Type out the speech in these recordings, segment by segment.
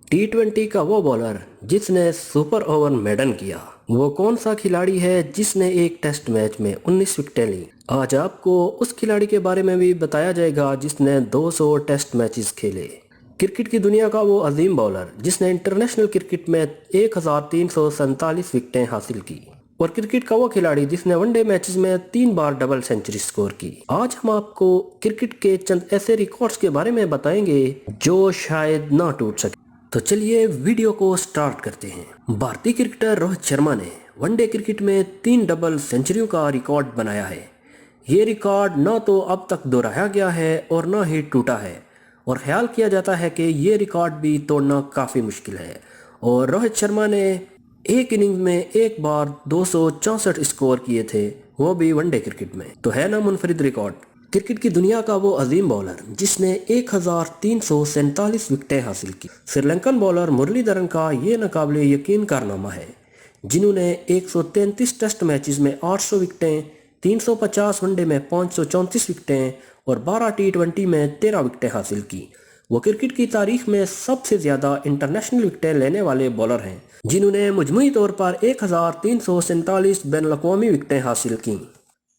T20 का वो bowler जिसने सुपर ओवर मेडन किया, वो कौन सा खिलाड़ी है जिसने एक टेस्ट मैच में 19 विकेटें ली। आज आपको उस खिलाड़ी के बारे में भी बताया जाएगा जिसने 200 टेस्ट मैचेस खेले। क्रिकेट की दुनिया का वो अजीम बॉलर जिसने इंटरनेशनल क्रिकेट में 1347 विकेटें हासिल की, और क्रिकेट का वो खिलाड़ी जिसने वनडे मैचेस में 3 बार डबल सेंचुरी स्कोर की। आज हम आपको क्रिकेट के चंद ऐसे रिकॉर्ड्स के बारे में बताएंगे जो शायद ना टूट सके। तो चलिए वीडियो को स्टार्ट करते हैं। भारतीय क्रिकेटर रोहित शर्मा ने वनडे क्रिकेट में 3 डबल सेंचुरियों का रिकॉर्ड बनाया है। ये रिकॉर्ड न तो अब तक दोहराया गया है और न ही टूटा है, और ख्याल किया जाता है कि ये रिकॉर्ड भी तोड़ना काफ़ी मुश्किल है। और रोहित शर्मा ने एक इनिंग में एक बार 264 स्कोर किए थे, वो भी वनडे क्रिकेट में। तो है ना मुनफरिद रिकॉर्ड। क्रिकेट की दुनिया का वो अजीम बॉलर जिसने 1347 विकेटें हासिल की। श्रीलंकन बॉलर मुरलीधरन का ये नाकाबिले यकीन कारनामा है, जिन्होंने 133 टेस्ट मैचेस में 800 विकेटें, 350 वनडे में 534 विकेटें और 12 T20 में 13 विकेटें हासिल की। वो क्रिकेट की तारीख में सबसे ज़्यादा इंटरनेशनल विकेटें लेने वाले बॉलर हैं, जिन्होंने मजमूई तौर पर 1347 बैन अवी विकेटें हासिल की।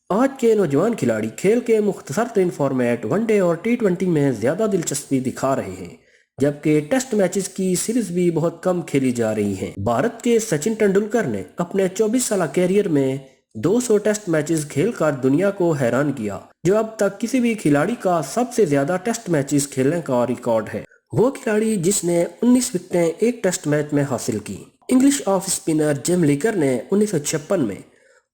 आज के नौजवान खिलाड़ी खेल के मुख्तसर तरीन फॉर्मेट वनडे और T20 में ज़्यादा दिलचस्पी दिखा रहे हैं, जबकि टेस्ट मैचेस की सीरीज भी बहुत कम खेली जा रही हैं। भारत के सचिन तेंदुलकर ने अपने 24 साल कैरियर में 200 टेस्ट मैचेस खेलकर दुनिया को हैरान किया, जो अब तक किसी भी खिलाड़ी का सबसे ज़्यादा टेस्ट मैचेस खेलने का रिकॉर्ड है। वो खिलाड़ी जिसने 19 विकेटें एक टेस्ट मैच में हासिल की। English off spinner gym liquor ने 1956 में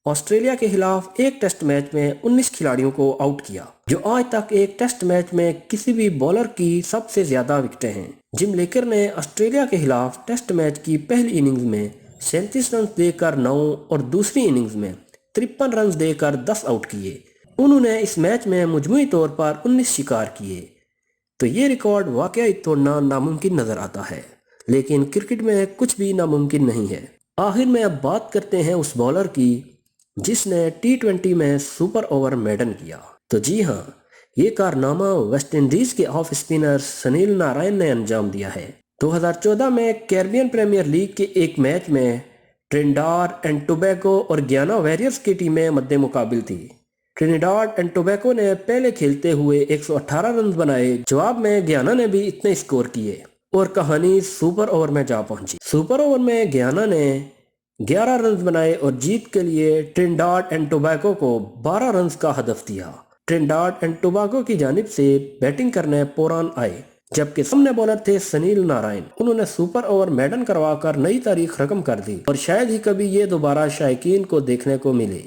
ऑस्ट्रेलिया के खिलाफ एक टेस्ट मैच में 19 खिलाड़ियों को आउट किया, जो आज तक एक टेस्ट मैच में किसी भी बॉलर की सबसे ज्यादा विकेटें हैं। जिम लेकर ने ऑस्ट्रेलिया के खिलाफ टेस्ट मैच की पहली इनिंग्स में 37 रन देकर 9 और दूसरी इनिंग्स में 53 रन देकर 10 आउट किए। उन्होंने इस मैच में मजमूई तौर पर 19 शिकार किए। तो ये रिकॉर्ड वाकई तोड़ना नामुमकिन नजर आता है, लेकिन क्रिकेट में कुछ भी नामुमकिन नहीं है। आखिर में अब बात करते हैं उस बॉलर की जिसने T20 में सुपर ओवर मेडन किया। तो जी हाँ, ये कारनामा वेस्ट इंडीज के ऑफ स्पिनर सुनील नारायण ने अंजाम दिया है। 2014 में कैरिबियन प्रीमियर लीग के एक मैच में ट्रिनिडाड एंड टोबैगो और गयाना वॉरियर्स की टीमें मद्दे मुकाबिल थी। ट्रिनिडाड एंड टोबैगो ने पहले खेलते हुए 118 रन बनाए, जवाब में गयाना ने भी इतने स्कोर किए और कहानी सुपर ओवर में जा पहुंची। सुपर ओवर में गयाना ने 11 रन बनाए और जीत के लिए ट्रिनिडाड एंड टोबैगो को 12 रन का हदफ दिया। ट्रिनिडाड एंड टोबैगो की जानिब से बैटिंग करने पोरान आए, जबकि सामने बॉलर थे सुनील नारायण। उन्होंने सुपर ओवर मेडन करवाकर नई तारीख रकम कर दी, और शायद ही कभी ये दोबारा शायकीन को देखने को मिले।